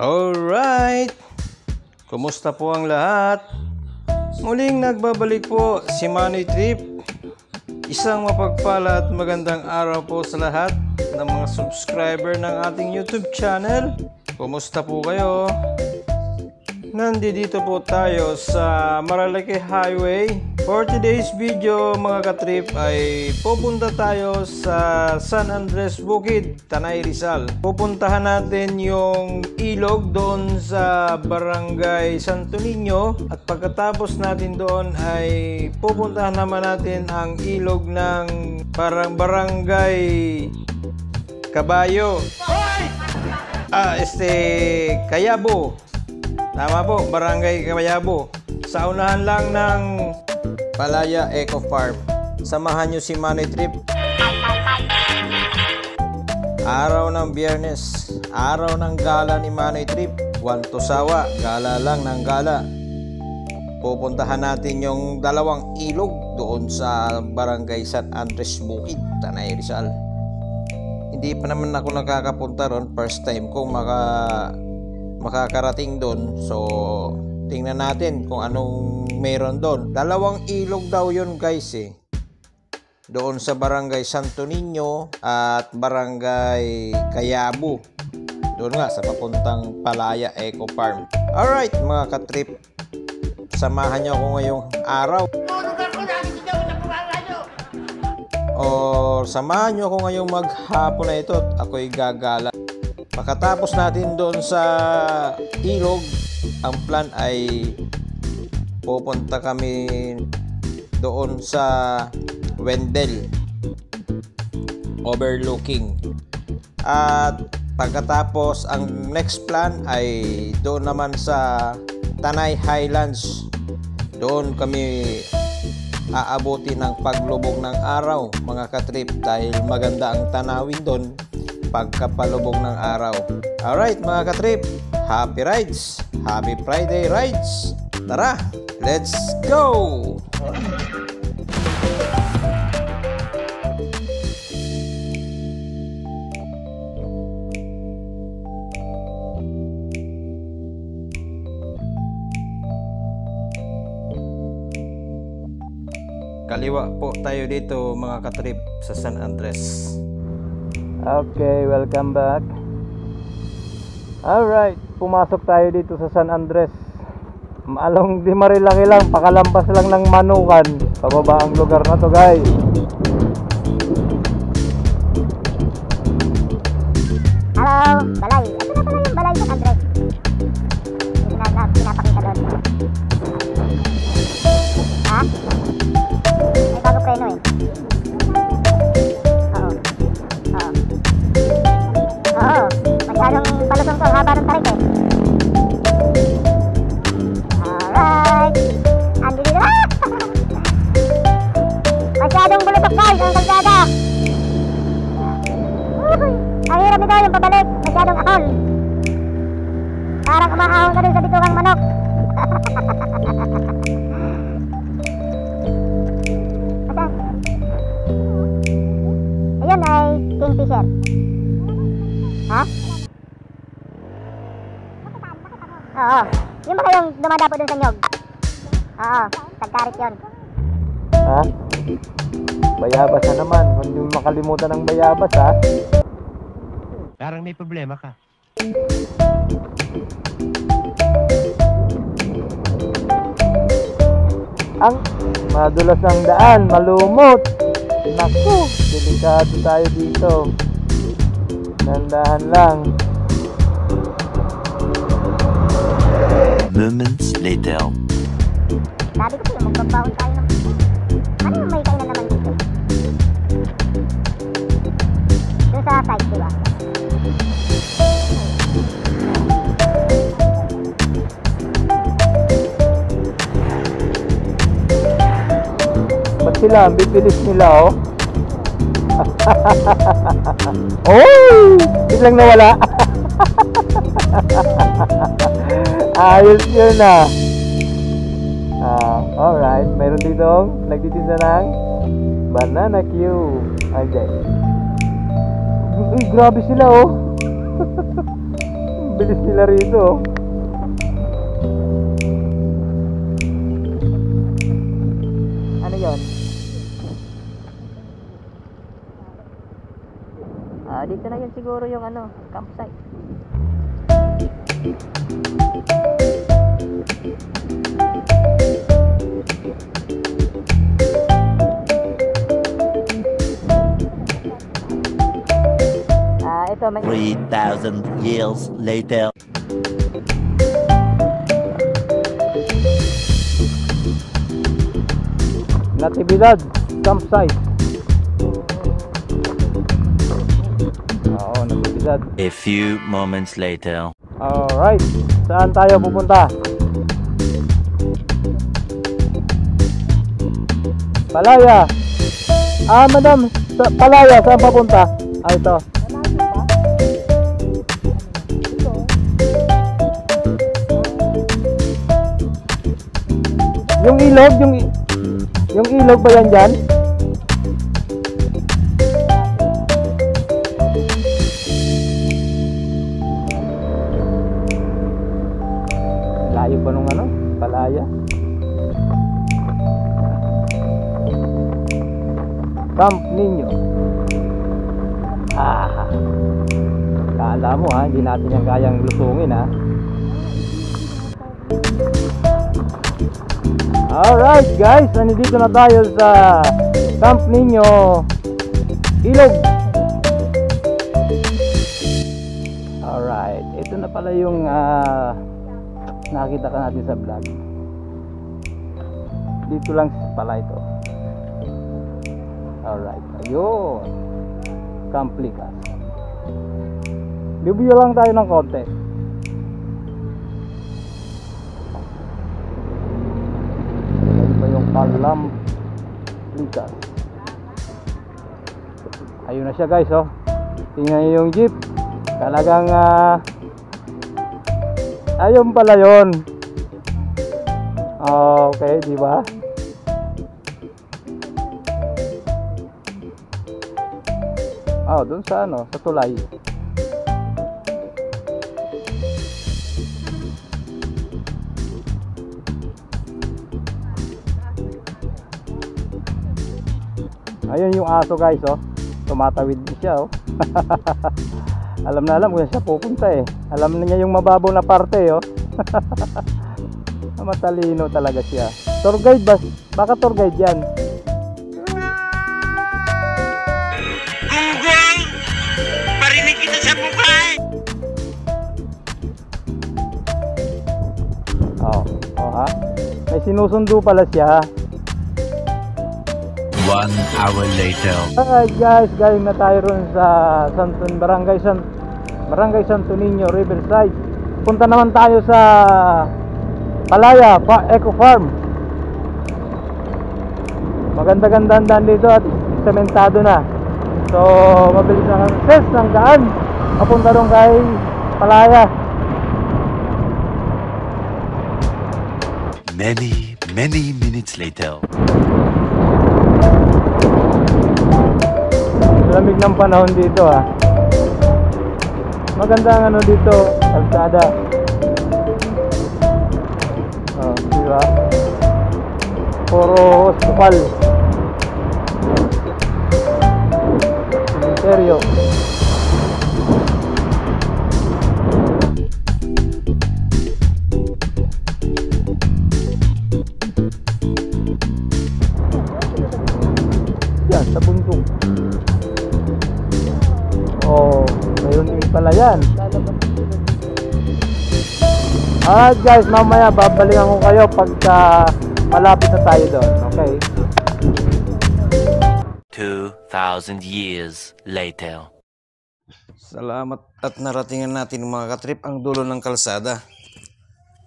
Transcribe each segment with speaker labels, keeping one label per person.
Speaker 1: Alright, kumusta po ang lahat? Muling nagbabalik po si Manoy Trip. Isang mapagpala at magandang araw po sa lahat ng mga subscriber ng ating YouTube channel. Kumusta po kayo? Nandito po tayo sa Maralaki Highway. For today's video mga katrip ay pupunta tayo sa San Andres Bukid, Tanay Rizal. Pupuntahan natin yung ilog doon sa Barangay Santo Niño at pagkatapos natin doon ay pupuntahan naman natin ang ilog ng Barangay Kabayo. Kayabo. Tama po, Barangay Kayabo. Sa unahan lang ng Palaya Eco Farm. Samahan nyo si Manoy Trip. Araw ng Biyernes, araw ng gala ni Manoy Trip. One to sawa, gala lang ng gala. Pupuntahan natin yung dalawang ilog doon sa Barangay San Andres Bukid, Tanay Rizal. Hindi pa naman ako nakakapunta ron. First time kong makakarating doon. So tingnan natin kung anong meron doon. Dalawang ilog daw yun guys doon sa Barangay Santo Niño at Barangay Kayabo. Doon nga sa papuntang Palaya Eco Farm. Alright mga katrip, samahan nyo ako ngayong araw. Or samahan nyo ako ngayong maghapon na ito at ako'y gagala. Pagkatapos natin doon sa ilog, ang plan ay pupunta kami doon sa Wendell overlooking. At pagkatapos ang next plan ay doon naman sa Tanay Highlands. Doon kami aabuti ng paglubog ng araw mga katrip dahil maganda ang tanawin doon pagkapalubog ng araw. Alright mga katrip, happy rides! Happy Friday rides! Tara, let's go! Kaliwa po tayo dito mga katrip sa San Andres. Okay, welcome back. Alright, pumasok tayo dito sa San Andres. Malong di marilaki lang, pakalampas lang ng Manukan. Pababa ang lugar na to guys.
Speaker 2: Hello, balay. Ito na pala yung balay San Andres. Pinapakita doon. Ha? May bago preno Oo, masyadong palusong to, haba ng tarik Alright, andi dito masyadong bulutok guys ang kalsada. Ang hirap nito yung pabalik, masyadong ahon. Parang umahahon ka dun sa bitukang manok. Ayun ay kingfisher. Ha? Oo. Yung ba kayong dumadapo dun sa nyog? Oo, tagkarit yun.
Speaker 1: Ha? Bayabas na naman. Hindi mo makalimutan ng bayabas ha.
Speaker 3: Parang may problema ka.
Speaker 1: Ang madulas ang daan, malumot. Naku, delikado tayo dito. Nandahan lang.
Speaker 3: Moments later.
Speaker 2: Sabi ko sa'yo, magbabaon tayo ng... Ano yung may kainan naman dito? Doon sa site, diba?
Speaker 1: Ba't sila? Ang bibilis nila oh. Oh! Biglang nawala. Ayos yun ah. Alright, mayroon dito nagtitinda ng banana Q. Okay. Uy, grabe sila oh.
Speaker 4: bilis nila rito.
Speaker 2: Ano yon? Dito na yun siguro yung ano, campsite. Ito may
Speaker 3: 3,000 years later.
Speaker 4: Natividad campsite. Oo, Natividad.
Speaker 3: A few moments later.
Speaker 4: Alright, saan tayo pupunta? Palaya. Madam, Palaya, saan papunta? Ito. Yung ilog, yung ilog ba yan dyan? Layo ba nung ano? Palaya? Camp Niño. Kala mo ha, hindi natin yan kayang lusungin ha. Alright guys, nandito na tayo sa Camp Niño Ilog. Alright, ito na pala yung nakita ka natin sa vlog. Dito lang pala ito. Alright, ayun, Camp Likas. Bibigyan lang tayo ng konti. Palam Likas. Ayun na siya guys, oh. Tingnan niyo yung jeep. Talagang ayun pala yun. Okay, di ba? Doon sa ano, sa tulay. Ayun yung aso guys, oh. Tumatawid siya, oh. Alam na alam kung siya pupunta eh. Alam na niya yung mababaw na parte, oh. Matalino talaga siya. Tour guide ba? Baka tour guide yan.
Speaker 3: Google! Parinig kita sa buhay!
Speaker 4: Ha? May sinusundo pala siya.
Speaker 3: 1 hour later.
Speaker 4: Alright guys, galing na tayo ron sa Barangay Santo Niño, Riverside. Punta naman tayo sa Palaya Eco Farm. Maganda-gandaan dito at sementado na. So, mabilis na access ng daan papunta ron kay Palaya.
Speaker 3: Many minutes later.
Speaker 4: Lamig ng panahon dito ha. Maganda ang ano dito, kalsada. Diba? Puro sukal. Cementerio. Yan, sa bundok. Mayroon din pala yan. Alright guys, mamaya babalikan ko kayo pagka malapit na tayo doon. Okay?
Speaker 3: 2,000 years later.
Speaker 1: Salamat at naratingan natin mga katrip ang dulo ng kalsada.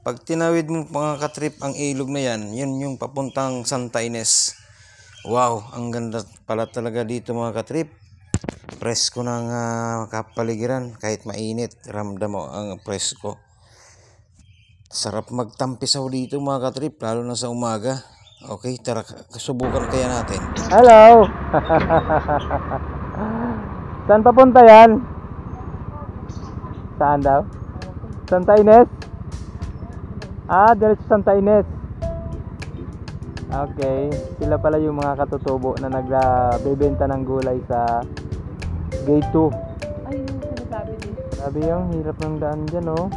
Speaker 1: Pag tinawid mo mga katrip ang ilog na yan, yun yung papuntang Santa Ines. Wow, ang ganda pala talaga dito mga katrip. Presko ng kapaligiran, kahit mainit, ramdam mo ang presko. Sarap magtampisaw dito mga katrip, lalo na sa umaga. Okay, tara, subukan kaya natin.
Speaker 4: Hello! Saan papunta yan? Saan daw? Santa Ines? Ah, diretso Santa Ines. Okay, sila pala yung mga katutubo na nagbebenta ng gulay sa Gate 2.
Speaker 5: Ay, yung sinasabi din.
Speaker 4: Sabi yung hirap ng daan dyan, oh.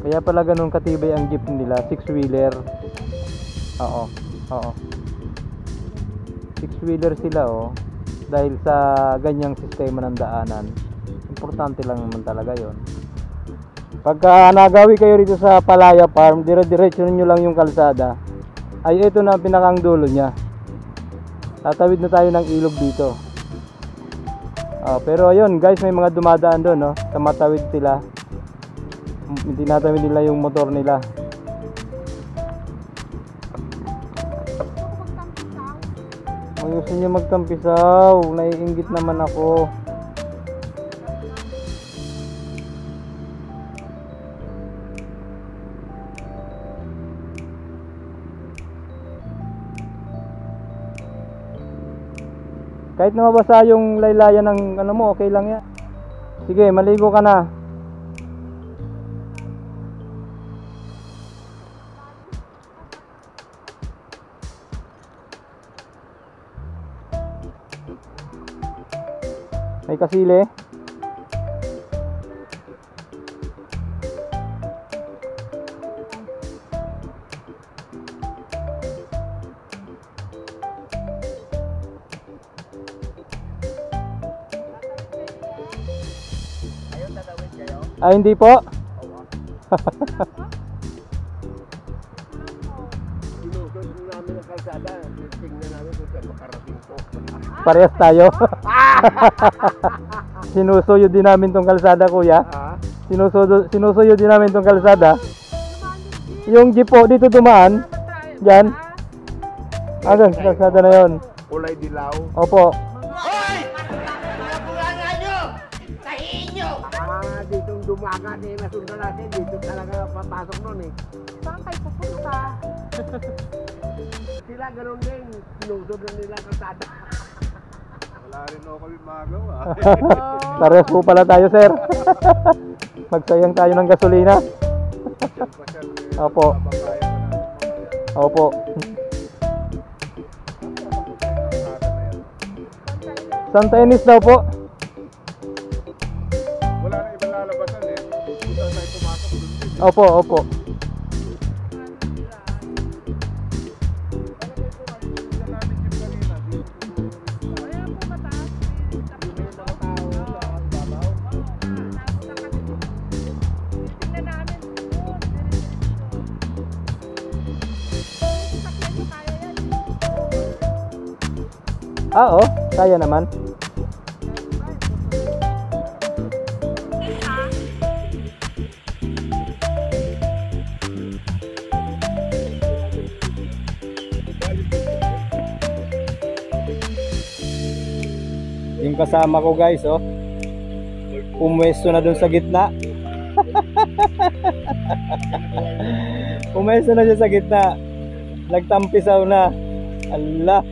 Speaker 4: Kaya pala ganun katibay ang jeep nila, 6-wheeler. Oo, oo. 6-wheeler sila, oh. Dahil sa ganyang sistema ng daanan. Importante lang naman talaga yon. Pagka nagawi kayo rito sa Palaya Farm, dire-diretso nyo lang yung kalsada. Ay ito na ang pinakang dulo nya. Tatawid na tayo ng ilog dito. Pero ayun guys, may mga dumadaan doon, no? Tumatawid sila. Tinatawid nila yung motor nila. Kung gusto nyo magtampisaw, naiinggit naman ako. Kahit na mabasa yung laylayan ng ano mo, okay lang yan. Sige, maligo ka na. May kasili. Ay, hindi po. Parehas tayo. Sinusuyod din namin tong kalsada, kuya. Sinusuyod din namin tong kalsada. Yung jeep po dito dumaan. Diyan. Hanggang sa kalsada na yon.
Speaker 6: Kulay dilaw.
Speaker 4: Opo.
Speaker 6: Ditong dumaga eh, nasundan natin. Dito talaga papasok nun eh.
Speaker 5: Saan kayo pupunta?
Speaker 6: Sila ganun din. Sinusod na nila kalsada. Wala rin ako kami magawa.
Speaker 4: Parehas po pala tayo, sir. Magsayang tayo ng gasolina. Opo. Opo. Santa Ines daw po.
Speaker 6: Wala na ibang lalabasan eh. Punta tayo pumasok dun din.
Speaker 4: Opo, opo. Oo, kaya naman. Yung kasama ko guys, oh. Pumwesto na dun sa gitna. Pumwesto na siya sa gitna. Nagtampisaw na. Allah.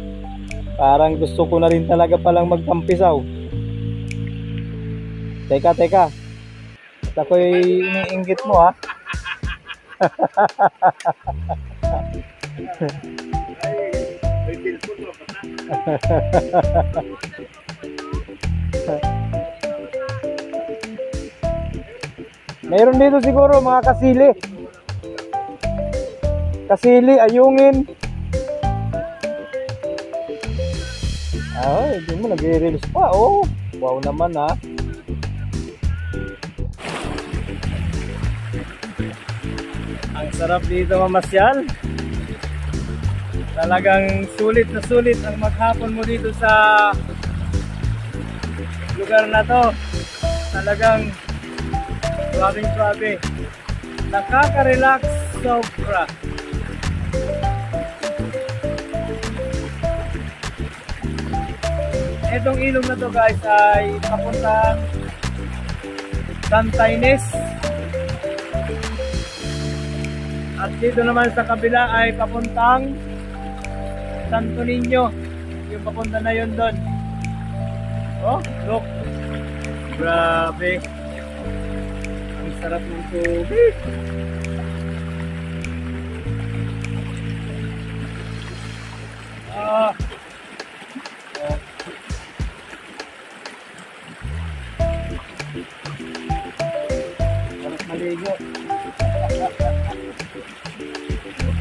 Speaker 4: Parang gusto ko na rin talaga palang magtampisaw. Teka, teka. At ako'y iniinggit mo, ha. Mayroon dito siguro mga kasili. Kasili, ayungin. Ay, hindi mo nag-reels pa. Oh, wow naman ha. Ang sarap dito mamasyal. Talagang sulit na sulit ang maghapon mo dito sa lugar na to. Talagang suwabing-suwabe. Nakaka-relax sobra. Itong ilog na to guys ay papuntang Santa Ines. At dito naman sa kabila ay papuntang Santo Niño. Yung papunta na yun doon. Oh, look. Grabe. Ang sarap ng tubig. Ah. Oh. Sarap maligo.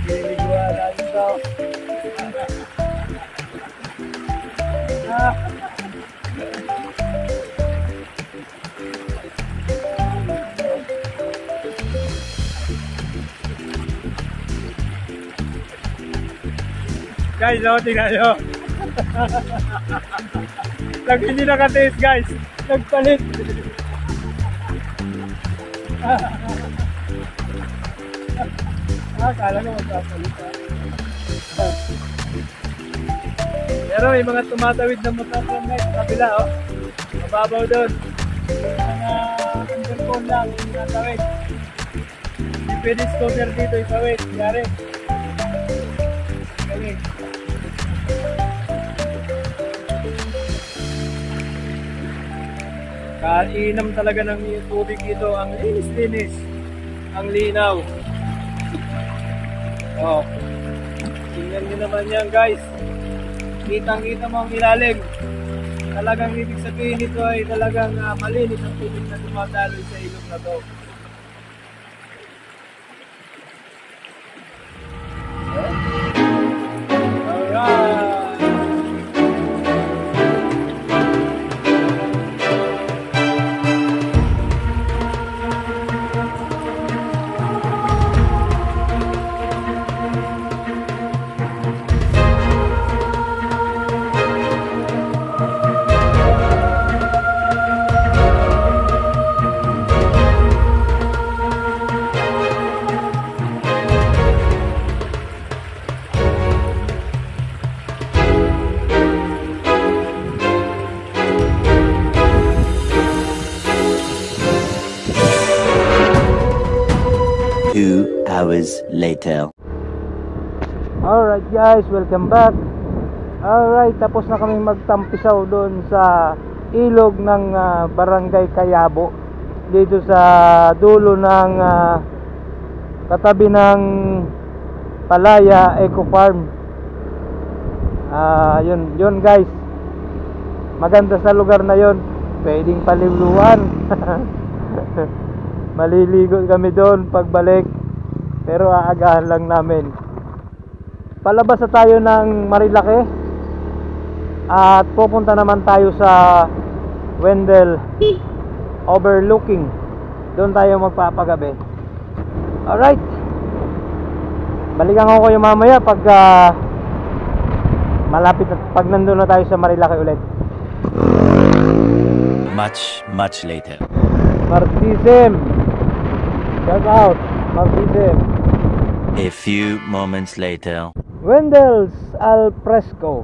Speaker 4: Niliguan natin daw. Ah. Guys, tingnan nyo. Pag hindi nakataste guys, nagpalit. Kala ko magpapalit. Pero may mga tumatawid na motor guys sa kabila, oh. Mababaw doon. Mga undercone lang yung natawid. Hindi pwede scooter dito itawid. Yari. Galing. Kainam talaga ng tubig dito. Ang linis-linis. Ang linaw. Oh. Tingnan nyo naman yan guys. Kitang-kita mo ang ilalim. Talagang ibig sabihin nito ay talagang malinis ang tubig na dumadaloy sa ilog na to. Alright!
Speaker 3: Hours later.
Speaker 4: Alright guys, welcome back. Alright, tapos na kaming magtampisaw doon sa ilog ng Barangay Kayabo, dito sa dulo ng katabi ng Palaya Eco Farm. Yun guys, maganda sa lugar na yun, pwedeng palibluhan. Maliligo kami doon pagbalik, pero aagahan lang namin. Palabas na tayo ng Marilake at pupunta naman tayo sa Wendell Overlooking. Doon tayo magpapagabi. Alright, balikan ko kayo mamaya pag malapit na, pag nandun na tayo sa Marilake ulit.
Speaker 3: Much later.
Speaker 4: Martisim, shout out Martisim.
Speaker 3: A few moments later.
Speaker 4: Wendell's Al Fresco.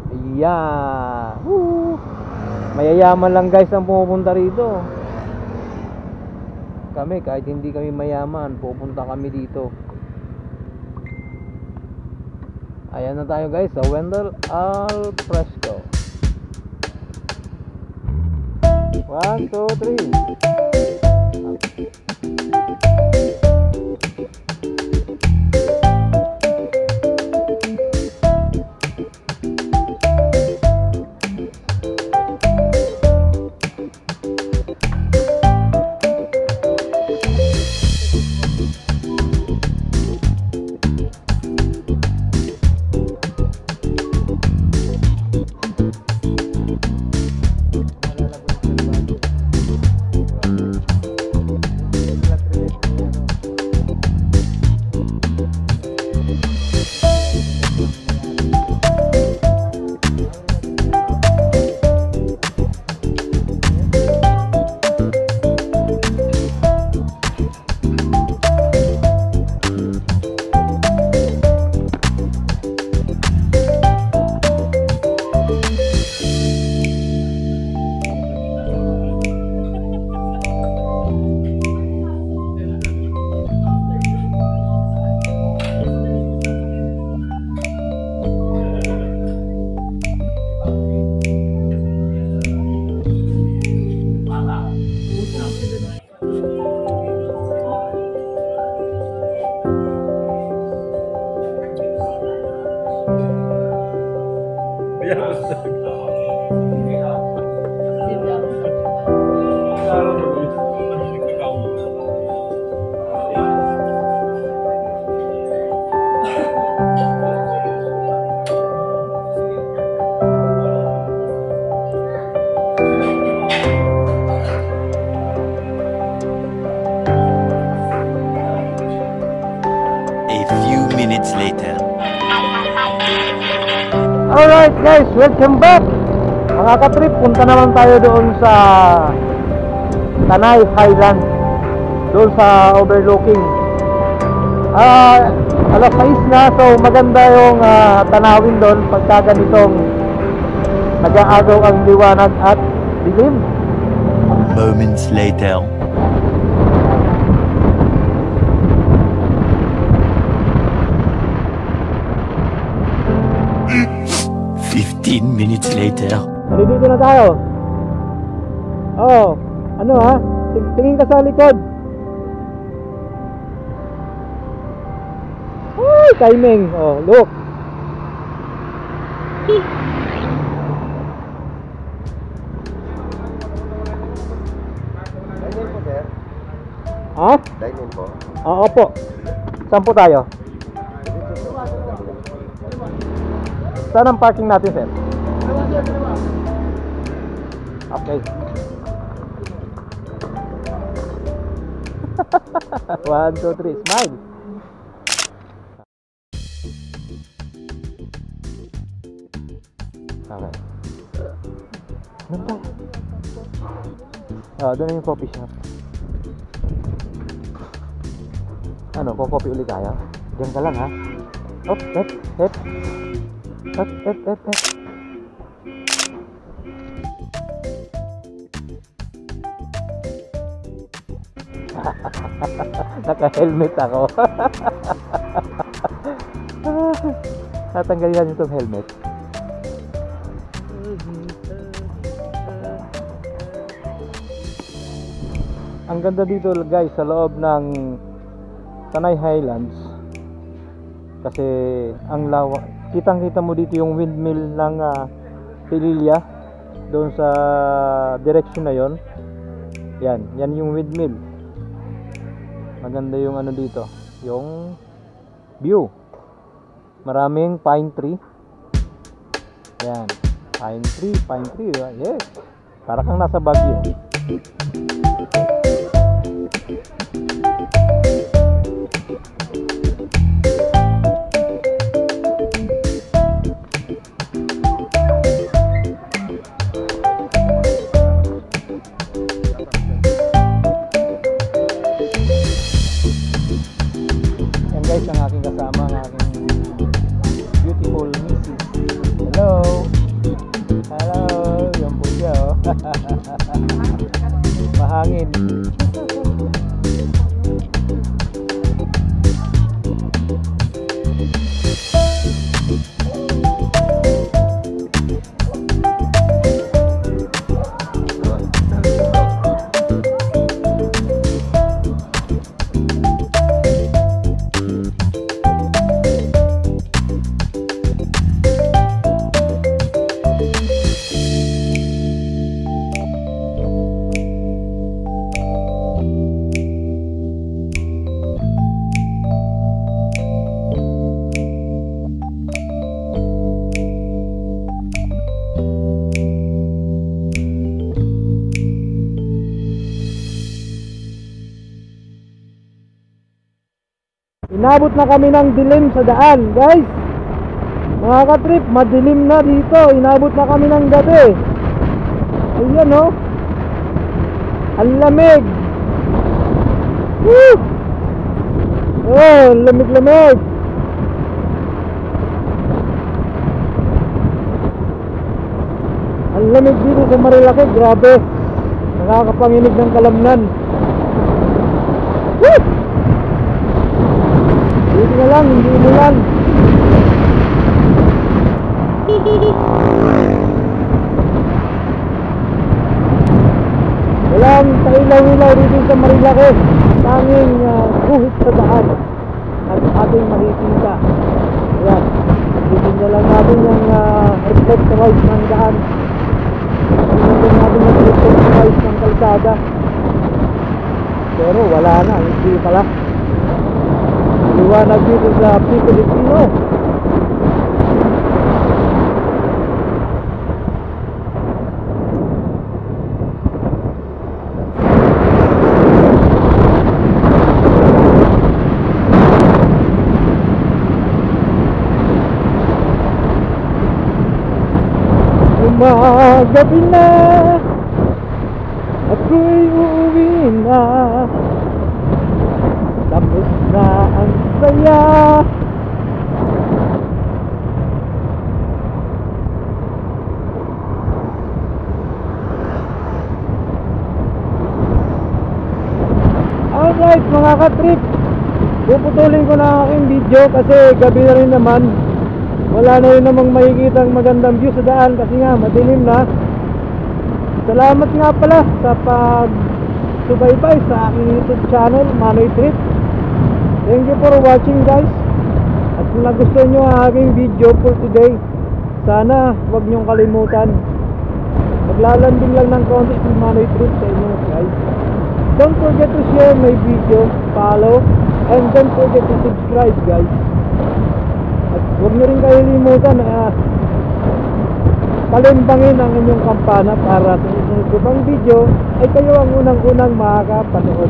Speaker 4: Ayan. Woo! Mayayaman lang guys ang pumupunta rito. Kami, kahit hindi kami mayaman, pupunta kami dito. Ayan na tayo guys sa Wendell Al Fresco. 1, 2, 3.
Speaker 3: minutes later.
Speaker 4: Alright guys, welcome back. Mga katrip, punta naman tayo doon sa Tanay Highlands, doon sa overlooking. Alas 6 na, so maganda yung tanawin doon pagka ganitong nag-aagaw ang liwanag at dilim.
Speaker 3: Moments later. Minutes later.
Speaker 4: Dito na tayo. Oh, ano ha? Tingin ka sa likod. Ay, timing. Oh, look.
Speaker 6: Dine-in po, sir.
Speaker 4: Ha?
Speaker 6: Dine-in po.
Speaker 4: Oo po. Saan po tayo? Saan ang parking natin, sir? Okay. 1, 2, 3, smile. Okay. Doon na yung coffee shop. Ano, kukopi ulit tayo? Diyan ka lang ha. Oh, hep. Naka-helmet ako. Tatanggalin natin itong helmet. Ang ganda dito guys sa loob ng Tanay Highlands. Kasi ang lawa, kitang-kita mo dito yung windmill ng Pililya doon sa direction na yon. Yan yung windmill. Maganda yung ano dito, yung view. Maraming pine tree. Yan, pine tree. Yes. Para kang nasa Baguio. Guys, ang aking kasama, ang aking beautiful missus. Hello, yan po siya oh. Mahangin. Inabot na kami ng dilim sa daan, guys. Mga katrip, madilim na dito. Inabot na kami ng gabi. Ayan oh. Ang lamig. Woo! Oh, lamig-lamig. Ang lamig dito sa Marilaki, grabe. Nakakapanginig ng kalamnan. Woo! Dito na lang, hindi umulan. Walang tailaw-ilaw dito sa Marilaki. Tanging guhit sa daan at ating makikita. Ayan, titignan na lang natin yung reflectorize ng daan. Titignan natin yung reflectorize ng kalsada. Pero wala na, hindi pala. Liwanag dito sa Pilipino. gabi na, ako'y uuwi na. Tapos na ang saya. Alright mga katrip, puputulin ko na ang aking video kasi gabi na rin naman. Wala na rin namang makikita ang magandang view sa daan kasi nga madilim na. Salamat nga pala sa pag-subaybay sa aking YouTube channel, Manoy Trip. Thank you for watching guys. At kung nagustuhan nyo ang aking video for today, sana huwag nyong kalimutan. Maglalanding lang ng konti si Manoy Trip sa inyo guys. Don't forget to share my video, follow, and don't forget to subscribe guys. At huwag nyo rin kalimutan na palimbangin ang inyong kampana para sa inyong ibang video ay kayo ang unang-unang makakapanood.